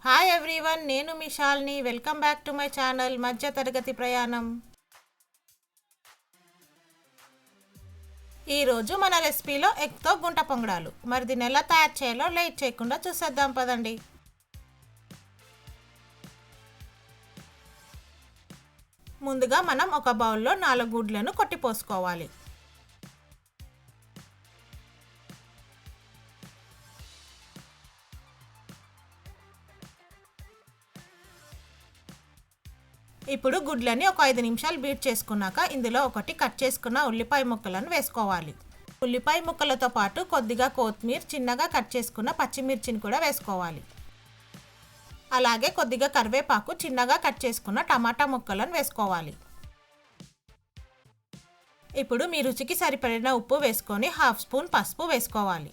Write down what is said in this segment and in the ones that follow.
Hi everyone, నేను మీ Shalini. Welcome back to my channel మధ్యతరగతి ప్రయాణం. ఈరోజు మన రెసిపీలో ఎగ్తో గుంట పొంగడాలు. మరి దీన్ని ఎలా తయారు చేయాలో లేట్ చేయకుండా చూసేద్దాం పదండి. ముందుగా మనం ఒక బౌల్లో 4 గుడ్లను కొట్టిపోసుకోవాలి. ఇప్పుడు గుడ్లని ఒక 5 నిమిషాలు బీట్ చేసుకున్నాక ఇందులో ఒకటి కట్ చేసుకున్న ఉల్లిపాయ ముక్కలను వేసుకోవాలి. ఉల్లిపాయ ముక్కలతో పాటు కొద్దిగా కొత్తిమీర, చిన్నగా కట్ చేసుకున్న పచ్చిమిర్చిని కూడా వేసుకోవాలి. అలాగే కొద్దిగా కరివేపాకు, చిన్నగా కట్ చేసుకున్న టమాటా ముక్కలను వేసుకోవాలి. ఇప్పుడు మీ రుచికి సరిపడిన ఉప్పు వేసుకొని 1/2 స్పూన్ పసుపు వేసుకోవాలి.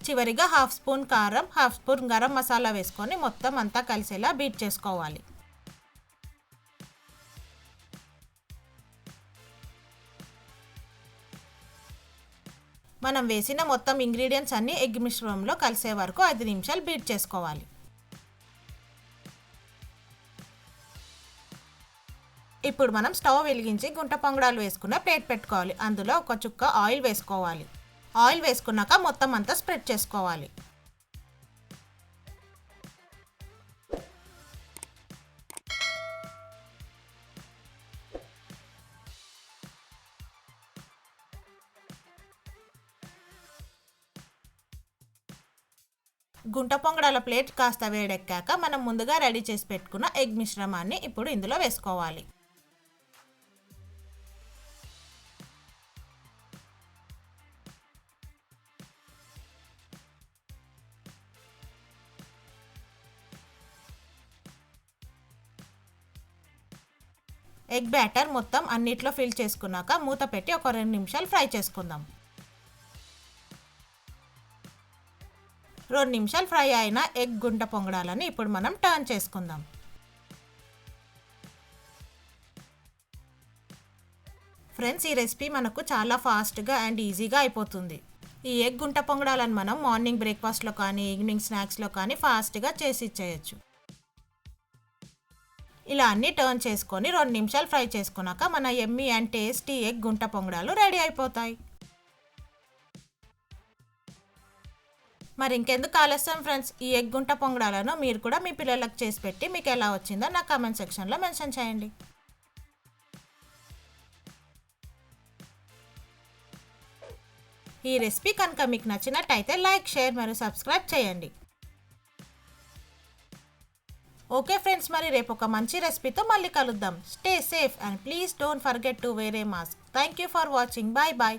చివరిగా 1/2 స్పూన్ కారం, 1/2 స్పూన్ గరం మసాలా వేసుకొని మొత్తం అంతా కలిసేలా బీట్ చేసుకోవాలి. మనం వేసిన మొత్తం ఇంగ్రీడియంట్స్ అన్నీ ఎగ్ మిశ్రమంలో కలిసే వరకు 5 నిమిషాలు బీట్ చేసుకోవాలి. ఇప్పుడు మనం స్టవ్ వెలిగించి గుంట పొంగడాలు వేసుకున్న ప్లేట్ పెట్టుకోవాలి. అందులో ఒక చుక్క ఆయిల్ వేసుకోవాలి. ఆయిల్ వేసుకున్నాక మొత్తం అంతా స్ప్రెడ్ చేసుకోవాలి. గుంట పొంగడాల ప్లేట్ కాస్త వేడెక్కాక మనం ముందుగా రెడీ చేసి పెట్టుకున్న ఎగ్ మిశ్రమాన్ని ఇప్పుడు ఇందులో వేసుకోవాలి. ఎగ్ బ్యాటర్ మొత్తం అన్నిట్లో ఫిల్ చేసుకున్నాక మూత పెట్టి ఒక 2 నిమిషాలు ఫ్రై చేసుకుందాం. 2 నిమిషాలు ఫ్రై అయిన ఎగ్ గుంట పొంగడాలని ఇప్పుడు మనం టర్న్ చేసుకుందాం. ఫ్రెండ్స్, ఈ రెసిపీ మనకు చాలా ఫాస్ట్గా అండ్ ఈజీగా అయిపోతుంది. ఈ ఎగ్ గుంట పొంగడాలను మనం మార్నింగ్ బ్రేక్ఫాస్ట్లో కానీ ఈవినింగ్ స్నాక్స్లో కానీ ఫాస్ట్గా చేసి ఇచ్చేయచ్చు. ఇలా అన్నీ టర్న్ చేసుకొని 2 నిమిషాలు ఫ్రై చేసుకున్నాక మన యమ్మీ అండ్ టేస్టీ ఎగ్ గుంట పొంగడాలు రెడీ అయిపోతాయి. మరి ఇంకెందుకు ఆలస్యం ఫ్రెండ్స్, ఈ ఎగ్ గుంట పొంగడాలను మీరు కూడా మీ పిల్లలకు చేసి పెట్టి మీకు ఎలా వచ్చిందో నా కామెంట్ సెక్షన్లో మెన్షన్ చేయండి. ఈ రెసిపీ కనుక మీకు నచ్చినట్టయితే లైక్, షేర్ మరియు సబ్స్క్రైబ్ చేయండి. ఓకే ఫ్రెండ్స్, మరి రేపు ఒక మంచి రెసిపీతో మళ్ళీ కలుద్దాం. Stay safe and please don't forget to wear a mask. Thank you for watching. Bye bye.